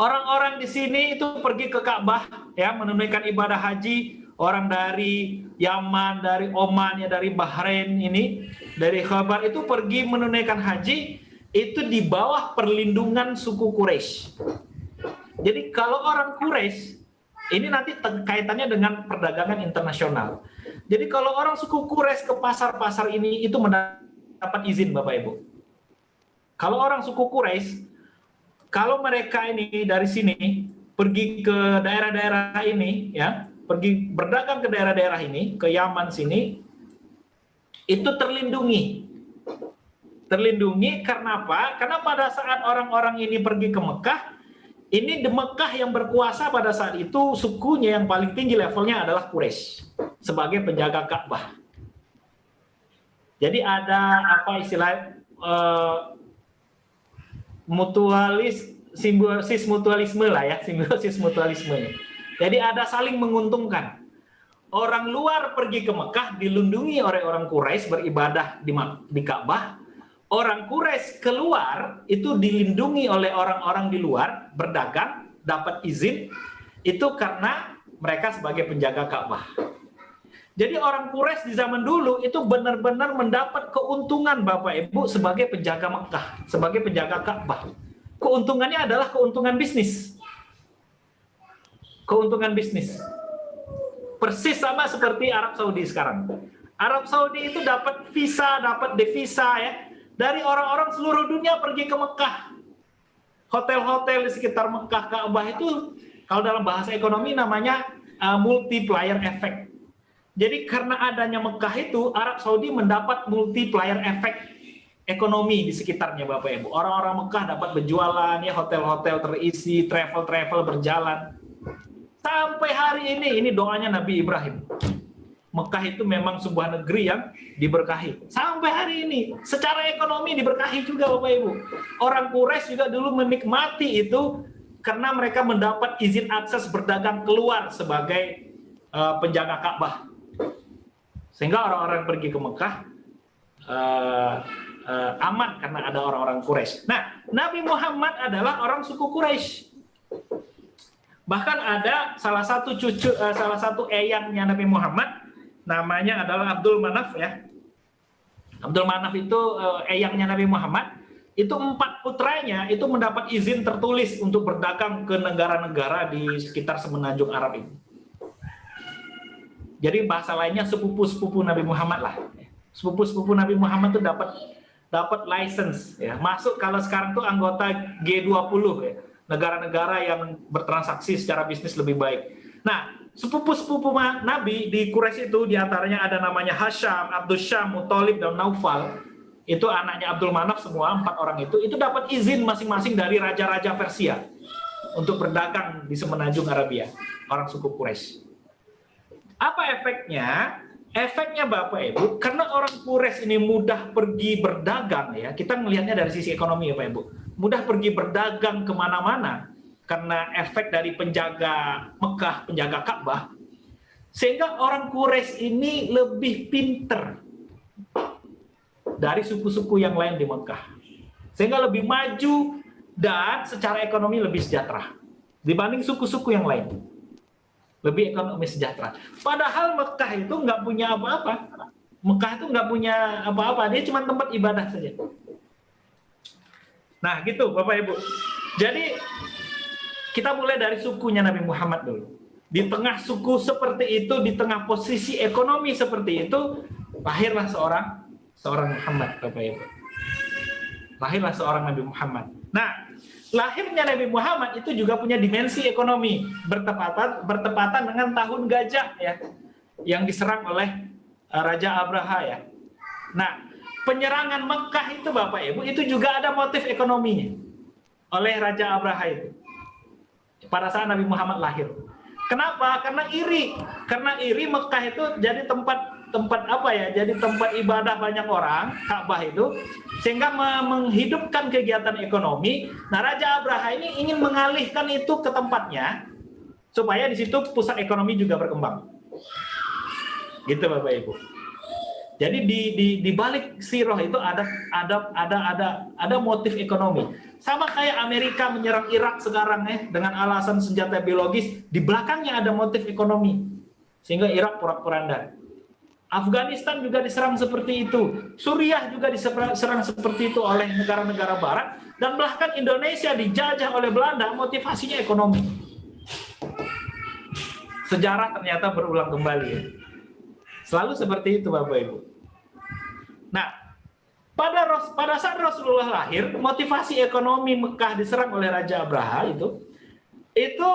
Orang-orang di sini itu pergi ke Ka'bah, ya, menunaikan ibadah haji. Orang dari Yaman, dari Oman, ya, dari Bahrain ini, dari Khabar itu pergi menunaikan haji. Itu di bawah perlindungan suku Quraisy. Jadi kalau orang Quraisy, ini nanti kaitannya dengan perdagangan internasional. Jadi kalau orang suku Quraisy ke pasar-pasar ini itu mendapat izin Bapak Ibu. Kalau orang suku Quraisy, kalau mereka ini dari sini pergi ke daerah-daerah ini, ya, pergi berdagang ke daerah-daerah ini, ke Yaman sini, itu terlindungi. Terlindungi karena apa? Karena pada saat orang-orang ini pergi ke Mekah, ini di Mekah yang berkuasa pada saat itu, sukunya yang paling tinggi levelnya adalah Quraisy sebagai penjaga Ka'bah. Jadi ada apa istilah simbiosis mutualisme lah, ya, simbiosis mutualisme. Jadi ada saling menguntungkan. Orang luar pergi ke Mekah dilindungi oleh orang Quraisy beribadah di Ka'bah. Orang Quraisy keluar itu dilindungi oleh orang-orang di luar, berdagang, dapat izin, itu karena mereka sebagai penjaga Ka'bah. Jadi orang Quraisy di zaman dulu itu benar-benar mendapat keuntungan Bapak Ibu sebagai penjaga Mekah, sebagai penjaga Ka'bah. Keuntungannya adalah keuntungan bisnis. Keuntungan bisnis. Persis sama seperti Arab Saudi sekarang. Arab Saudi itu dapat visa, dapat devisa, ya. Dari orang-orang seluruh dunia pergi ke Mekah. Hotel-hotel di sekitar Mekah, Ka'bah itu kalau dalam bahasa ekonomi namanya multiplier effect. Jadi karena adanya Mekah itu, Arab Saudi mendapat multiplier effect ekonomi di sekitarnya Bapak Ibu. Orang-orang Mekah dapat berjualan, ya, hotel-hotel terisi, travel-travel berjalan. Sampai hari ini doanya Nabi Ibrahim. Mekah itu memang sebuah negeri yang diberkahi. Sampai hari ini, secara ekonomi diberkahi juga Bapak Ibu. Orang Quraisy juga dulu menikmati itu karena mereka mendapat izin akses berdagang keluar sebagai penjaga Ka'bah. Sehingga orang-orang pergi ke Mekah aman karena ada orang-orang Quraisy. Nah, Nabi Muhammad adalah orang suku Quraisy. Bahkan ada salah satu eyangnya Nabi Muhammad, namanya adalah Abdul Manaf, ya. Abdul Manaf itu eyangnya Nabi Muhammad. Itu 4 putranya itu mendapat izin tertulis untuk berdagang ke negara-negara di sekitar semenanjung Arab ini. Jadi bahasa lainnya sepupu-sepupu Nabi Muhammad lah. Sepupu-sepupu Nabi Muhammad itu dapat license, ya. Masuk kalau sekarang tuh anggota G20, ya. Negara-negara yang bertransaksi secara bisnis lebih baik. Nah, sepupu-sepupu Nabi di Quraisy itu diantaranya ada namanya Hasham, Abdul Syam, Muthalib, dan Naufal. Itu anaknya Abdul Manaf semua, 4 orang itu dapat izin masing-masing dari raja-raja Persia untuk berdagang di semenanjung Arabia, orang suku Quraisy. Apa efeknya? Efeknya Bapak Ibu, karena orang Quraisy ini mudah pergi berdagang, ya, kita melihatnya dari sisi ekonomi ya Pak Ibu, mudah pergi berdagang kemana-mana karena efek dari penjaga Mekah, penjaga Ka'bah, sehingga orang Quraisy ini lebih pinter dari suku-suku yang lain di Mekah, sehingga lebih maju dan secara ekonomi lebih sejahtera dibanding suku-suku yang lain. Lebih ekonomi sejahtera. Padahal Mekah itu nggak punya apa-apa. Mekah itu nggak punya apa-apa. Dia cuma tempat ibadah saja. Nah, gitu Bapak Ibu. Jadi kita mulai dari sukunya Nabi Muhammad dulu. Di tengah suku seperti itu, di tengah posisi ekonomi seperti itu, lahirlah seorang Muhammad, Bapak Ibu. Lahirlah seorang Nabi Muhammad. Nah, lahirnya Nabi Muhammad itu juga punya dimensi ekonomi, bertepatan dengan tahun gajah ya, yang diserang oleh Raja Abraha ya. Nah, penyerangan Mekah itu Bapak Ibu itu juga ada motif ekonominya oleh Raja Abraha itu pada saat Nabi Muhammad lahir. Kenapa? Karena iri Mekah itu jadi tempat apa ya? Jadi tempat ibadah banyak orang, Ka'bah itu, sehingga menghidupkan kegiatan ekonomi. Nah, Raja Abraha ini ingin mengalihkan itu ke tempatnya supaya di situ pusat ekonomi juga berkembang. Gitu Bapak Ibu. Jadi di balik sirah itu ada motif ekonomi. Sama kayak Amerika menyerang Irak sekarang dengan alasan senjata biologis, di belakangnya ada motif ekonomi. Sehingga Irak porak-poranda. Afghanistan juga diserang seperti itu. Suriah juga diserang seperti itu oleh negara-negara barat, dan bahkan Indonesia dijajah oleh Belanda, motivasinya ekonomi. Sejarah ternyata berulang kembali ya. Selalu seperti itu Bapak Ibu. Nah, pada saat Rasulullah lahir, motivasi ekonomi Mekah diserang oleh Raja Abraha itu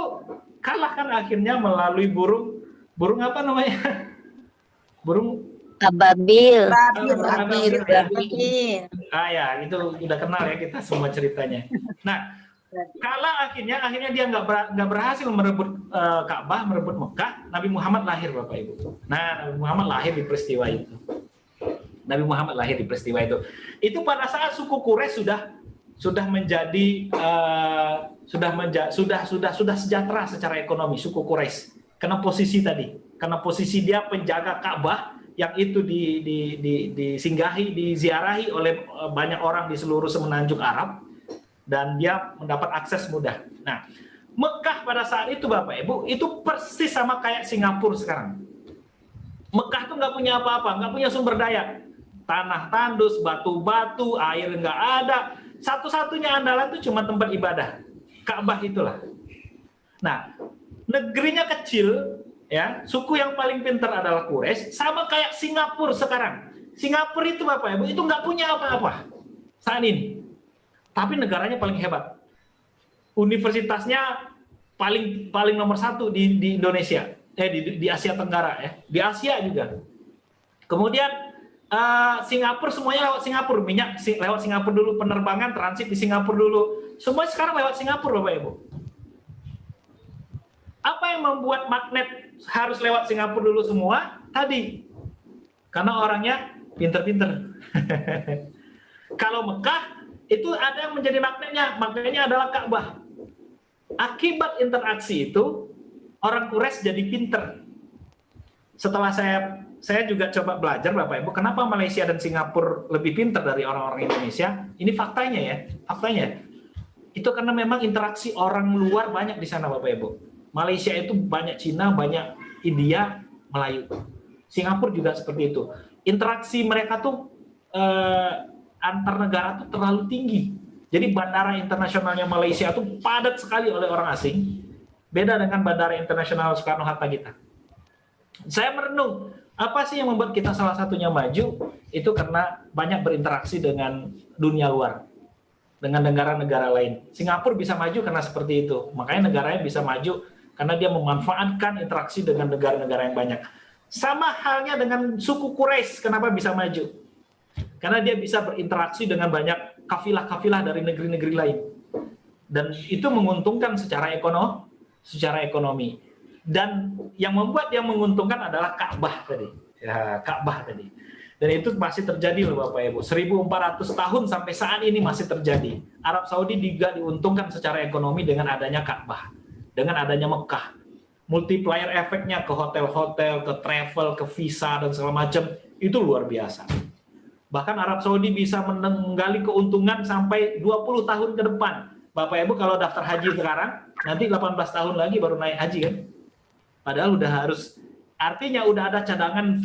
kalahkan akhirnya melalui burung apa namanya? Burung Ababil. Babil. Ah ya, itu udah kenal ya kita semua ceritanya. Nah, kalah akhirnya dia nggak berhasil merebut Ka'bah, merebut Mekah. Nabi Muhammad lahir Bapak Ibu. Nah, Nabi Muhammad lahir di peristiwa itu. Itu pada saat suku Quraisy sudah menjadi sudah sejahtera secara ekonomi, suku Quraisy. Karena posisi dia penjaga Ka'bah yang itu disinggahi, diziarahi oleh banyak orang di seluruh semenanjung Arab, dan dia mendapat akses mudah. Nah, Mekah pada saat itu Bapak Ibu itu persis sama kayak Singapura sekarang. Mekah tuh nggak punya apa-apa, nggak punya sumber daya. Tanah tandus, batu-batu, air nggak ada. Satu-satunya andalan itu cuma tempat ibadah. Ka'bah itulah. Nah, negerinya kecil, ya. Suku yang paling pintar adalah Quraisy, sama kayak Singapura sekarang. Singapura itu Bapak Ibu itu nggak punya apa-apa saat ini. Tapi negaranya paling hebat. Universitasnya paling nomor 1 di Indonesia, di Asia Tenggara ya. Di Asia juga. Kemudian Singapura semuanya lewat Singapura, minyak lewat Singapura dulu, penerbangan transit di Singapura dulu, semua sekarang lewat Singapura Bapak Ibu. Apa yang membuat magnet harus lewat Singapura dulu semua? Tadi, karena orangnya pinter-pinter. Kalau Mekah itu ada yang menjadi magnetnya adalah Ka'bah. Akibat interaksi itu orang Quraisy jadi pinter. Setelah saya juga coba belajar Bapak Ibu, kenapa Malaysia dan Singapura lebih pintar dari orang-orang Indonesia? Ini faktanya ya, Itu karena memang interaksi orang luar banyak di sana Bapak Ibu. Malaysia itu banyak Cina, banyak India, Melayu. Singapura juga seperti itu. Interaksi mereka tuh antar negara tuh terlalu tinggi. Jadi bandara internasionalnya Malaysia tuh padat sekali oleh orang asing. Beda dengan bandara internasional Soekarno-Hatta kita. Saya merenung, apa sih yang membuat kita salah satunya maju? Itu karena banyak berinteraksi dengan dunia luar, dengan negara-negara lain. Singapura bisa maju karena seperti itu. Makanya negaranya bisa maju karena dia memanfaatkan interaksi dengan negara-negara yang banyak. Sama halnya dengan suku Quraisy, kenapa bisa maju? Karena dia bisa berinteraksi dengan banyak kafilah-kafilah dari negeri-negeri lain. Dan itu menguntungkan secara ekonomi. Dan yang membuat dia menguntungkan adalah Ka'bah tadi. Ya, Ka'bah tadi. Dan itu masih terjadi loh Bapak Ibu. 1400 tahun sampai saat ini masih terjadi. Arab Saudi juga diuntungkan secara ekonomi dengan adanya Ka'bah. Dengan adanya Mekah. Multiplier efeknya ke hotel-hotel, ke travel, ke visa, dan segala macam. Itu luar biasa. Bahkan Arab Saudi bisa menggali keuntungan sampai 20 tahun ke depan. Bapak Ibu kalau daftar haji sekarang, nanti 18 tahun lagi baru naik haji kan? Padahal udah harus, artinya udah ada cadangan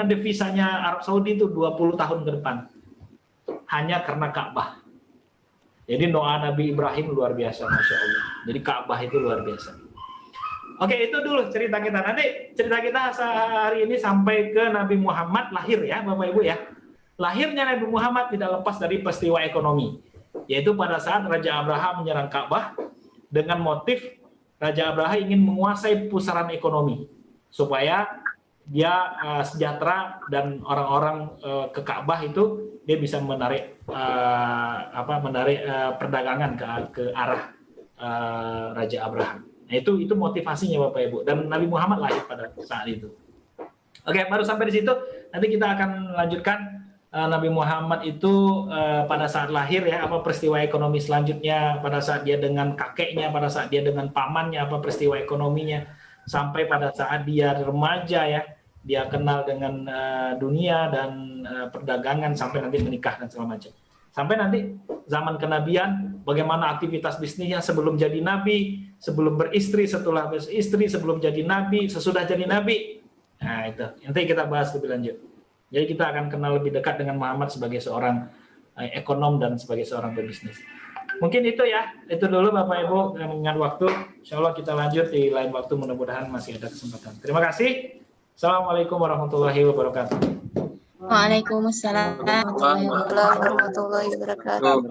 devisanya Arab Saudi itu 20 tahun ke depan. Hanya karena Ka'bah. Jadi doa Nabi Ibrahim luar biasa, Masya Allah. Jadi Ka'bah itu luar biasa. Oke, itu dulu cerita kita. Nanti cerita kita hari ini sampai ke Nabi Muhammad lahir ya, Bapak Ibu ya. Lahirnya Nabi Muhammad tidak lepas dari peristiwa ekonomi, yaitu pada saat Raja Abraha menyerang Ka'bah dengan motif Raja Abraha ingin menguasai pusaran ekonomi supaya dia sejahtera dan orang-orang ke Ka'bah itu dia bisa menarik perdagangan ke arah Raja Abraha. Nah, itu motivasinya Bapak Ibu, dan Nabi Muhammad lahir pada saat itu. Oke, baru sampai di situ. Nanti kita akan lanjutkan Nabi Muhammad itu pada saat lahir ya, apa peristiwa ekonomi selanjutnya, pada saat dia dengan kakeknya, pada saat dia dengan pamannya, apa peristiwa ekonominya, sampai pada saat dia remaja ya, dia kenal dengan dunia dan perdagangan, sampai nanti menikah dan segala macam. Sampai nanti zaman kenabian, bagaimana aktivitas bisnisnya sebelum jadi nabi, sebelum beristri, setelah beristri, sebelum jadi nabi, sesudah jadi nabi. Nah itu, nanti kita bahas lebih lanjut. Jadi kita akan kenal lebih dekat dengan Muhammad sebagai seorang ekonom dan sebagai seorang pebisnis. Mungkin itu ya, itu dulu Bapak Ibu, mengingat waktu. Insya Allah kita lanjut di lain waktu, mudah-mudahan masih ada kesempatan. Terima kasih. Assalamualaikum warahmatullahi wabarakatuh. Waalaikumsalam warahmatullahi wabarakatuh.